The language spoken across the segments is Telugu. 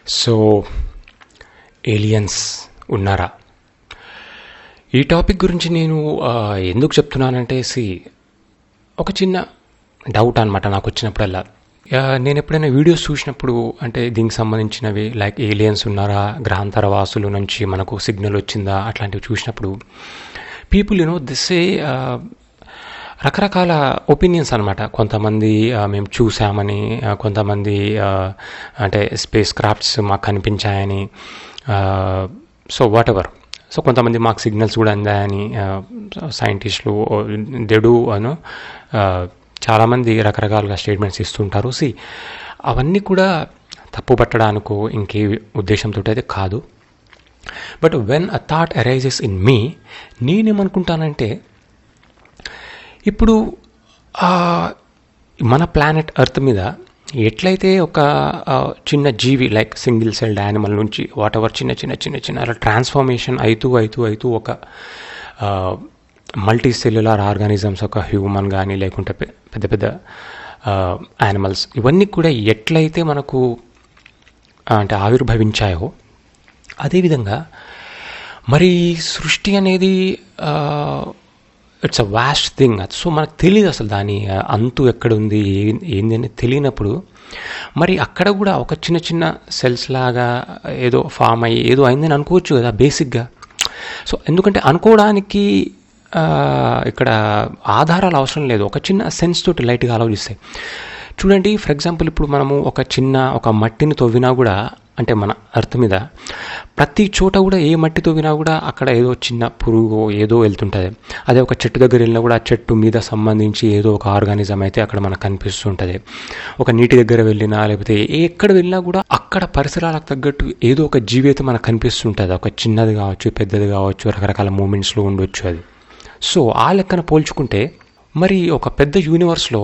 సో ఏలియన్స్ ఉన్నారా? ఈ టాపిక్ గురించి నేను ఎందుకు చెప్తున్నానంటే ఒక చిన్న డౌట్ అనమాట నాకు వచ్చినప్పుడల్లా. నేను ఎప్పుడైనా వీడియోస్ చూసినప్పుడు, అంటే దీనికి సంబంధించినవి లైక్ ఏలియన్స్ ఉన్నారా, గ్రహాంతర వాసుల నుంచి మనకు సిగ్నల్ వచ్చిందా, అట్లాంటివి చూసినప్పుడు పీపుల్ దిస్ రకరకాల ఒపీనియన్స్ అనమాట. కొంతమంది మేము చూసామని, కొంతమంది అంటే స్పేస్ క్రాఫ్ట్స్ మాకు కనిపించాయని, సో వాట్ ఎవర్. సో కొంతమంది మాకు సిగ్నల్స్ కూడా అందాయని సైంటిస్టులు దెడు చాలామంది రకరకాలుగా స్టేట్మెంట్స్ ఇస్తుంటారు. అవన్నీ కూడా తప్పు పట్టడానికో ఇంకే ఉద్దేశంతో అయితే కాదు. But when a thought arises in me, నేనేమనుకుంటానంటే, ఇప్పుడు మన ప్లానెట్ ఎర్త్ మీద ఎట్లయితే ఒక చిన్న జీవి లైక్ సింగిల్ సెల్డ్ యానిమల్ నుంచి వాట్ ఎవర్ చిన్న చిన్న చిన్న చిన్న అలా ట్రాన్స్ఫర్మేషన్ అవుతూ ఒక మల్టీ సెల్యులార్ ఆర్గానిజమ్స్, ఒక హ్యూమన్ కానీ లేకుంటే పెద్ద పెద్ద యానిమల్స్, ఇవన్నీ కూడా ఎట్లయితే మనకు అంటే ఆవిర్భవించాయో అదేవిధంగా మరి సృష్టి అనేది it's a vast thing. So మనకు తెలియదు అసలు దాని అంతు ఎక్కడుంది, ఏంది అని తెలియనప్పుడు మరి అక్కడ కూడా ఒక చిన్న చిన్న సెల్స్ లాగా ఏదో ఫామ్ అయ్యి ఏదో అయిందని అనుకోవచ్చు కదా బేసిక్గా. సో ఎందుకంటే అనుకోవడానికి ఇక్కడ ఆధారాలు అవసరం లేదు, ఒక చిన్న సెన్స్ తోటి లైట్గా ఆలోచిస్తాయి. చూడండి, ఫర్ ఎగ్జాంపుల్ ఇప్పుడు మనము ఒక మట్టిని తవ్వినా కూడా, అంటే మన ఎర్త్ మీద ప్రతి చోట కూడా ఏ మట్టి తవ్వినా కూడా అక్కడ ఏదో చిన్న పురుగు ఏదో వెళ్తుంటుంది. అదే ఒక చెట్టు దగ్గర వెళ్ళినా కూడా ఆ చెట్టు మీద సంబంధించి ఏదో ఒక ఆర్గానిజం అయితే అక్కడ మనకు కనిపిస్తుంటుంది. ఒక నీటి దగ్గర వెళ్ళినా లేకపోతే ఎక్కడ వెళ్ళినా కూడా అక్కడ పరిసరాలకు తగ్గట్టు ఏదో ఒక జీవి అయితే మనకు కనిపిస్తుంటుంది. ఒక చిన్నది కావచ్చు, పెద్దది కావచ్చు, రకరకాల మూమెంట్స్లో ఉండొచ్చు అది. సో ఆ లెక్కన పోల్చుకుంటే మరి ఒక పెద్ద యూనివర్స్లో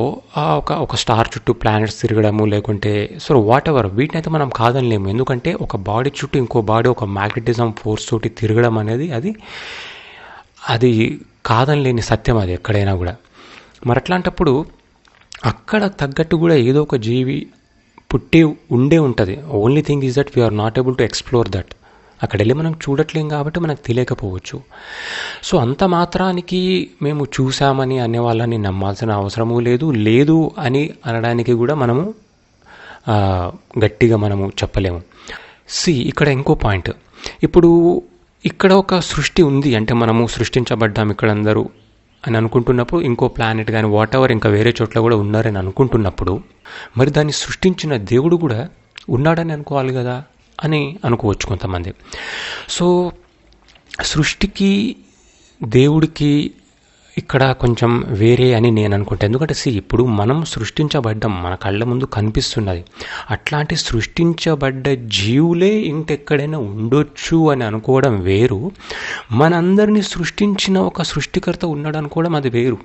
ఒక స్టార్ చుట్టూ ప్లానెట్స్ తిరగడము లేకుంటే సో వాట్ ఎవర్, వీటినైతే మనం కాదనిలేము. ఎందుకంటే ఒక బాడీ చుట్టూ ఇంకో బాడీ ఒక మ్యాగ్నెటిజం ఫోర్స్ తోటి తిరగడం అనేది అది కాదనిలేని సత్యం, అది ఎక్కడైనా కూడా. మరి అట్లాంటప్పుడు అక్కడ తగ్గట్టు కూడా ఏదో ఒక జీవి పుట్టి ఉండే ఉంటుంది. Only thing is that we are not able to explore that. అక్కడ వెళ్ళి మనం చూడట్లేం కాబట్టి మనకు తెలియకపోవచ్చు. సో అంత మాత్రానికి మేము చూసామని అనే వాళ్ళని నమ్మాల్సిన అవసరము లేదు అని అనడానికి కూడా మనము గట్టిగా మనము చెప్పలేము. ఇక్కడ ఇంకో పాయింట్, ఇప్పుడు ఇక్కడ ఒక సృష్టి ఉంది అంటే మనము సృష్టించబడ్డాం ఇక్కడ అందరూ అని అనుకుంటున్నప్పుడు, ఇంకో ప్లానెట్ కానీ వాట్ ఎవర్ ఇంకా వేరే చోట్ల కూడా ఉన్నారని అనుకుంటున్నప్పుడు, మరి దాన్ని సృష్టించిన దేవుడు కూడా ఉన్నాడని అనుకోవాలి కదా అని అనుకోవచ్చు కొంతమంది. సో సృష్టికి దేవుడికి ఇక్కడ కొంచెం వేరే అని నేను అనుకుంటాను. ఎందుకంటే ఇప్పుడు మనం సృష్టించబడ్డం మన కళ్ళ ముందు కనిపిస్తున్నది. అట్లాంటి సృష్టించబడ్డ జీవులే ఇంకెక్కడైనా ఉండొచ్చు అని అనుకోవడం వేరు, మనందరినీ సృష్టించిన ఒక సృష్టికర్త ఉన్నాడు అనుకోవడం అది వేరు.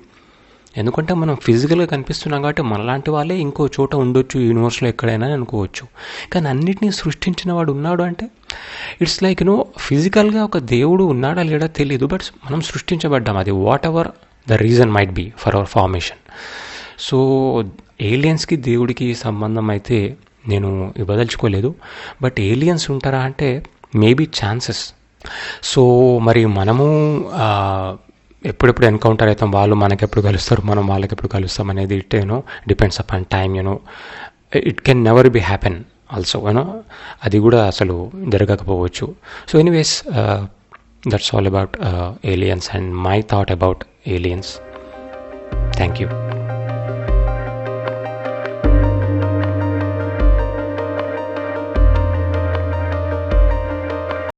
ఎందుకంటే మనం ఫిజికల్గా కనిపిస్తున్నాం కాబట్టి మనలాంటి వాళ్ళే ఇంకో చోట ఉండొచ్చు యూనివర్స్లో ఎక్కడైనా అనుకోవచ్చు. కానీ అన్నిటినీ సృష్టించిన వాడు ఉన్నాడు అంటే ఇట్స్ లైక్ ఫిజికల్గా ఒక దేవుడు ఉన్నాడా లేడా తెలియదు, బట్ మనం సృష్టించబడ్డాం. అది whatever the reason might be for our formation. So ఏలియన్స్కి దేవుడికి సంబంధం అయితే నేను ఇవ్వదలుచుకోలేదు. బట్ ఏలియన్స్ ఉంటారా అంటే మేబీ ఛాన్సెస్. సో మరి మనము ఎప్పుడెప్పుడు ఎన్కౌంటర్ అవుతాం, వాళ్ళు మనకెప్పుడు కలుస్తారు, మనం వాళ్ళకెప్పుడు కలుస్తాం అనేది depends upon time. It can never be happen also, అది కూడా అసలు జరగకపోవచ్చు. So anyways, that's all about aliens and my thought about aliens. Thank you.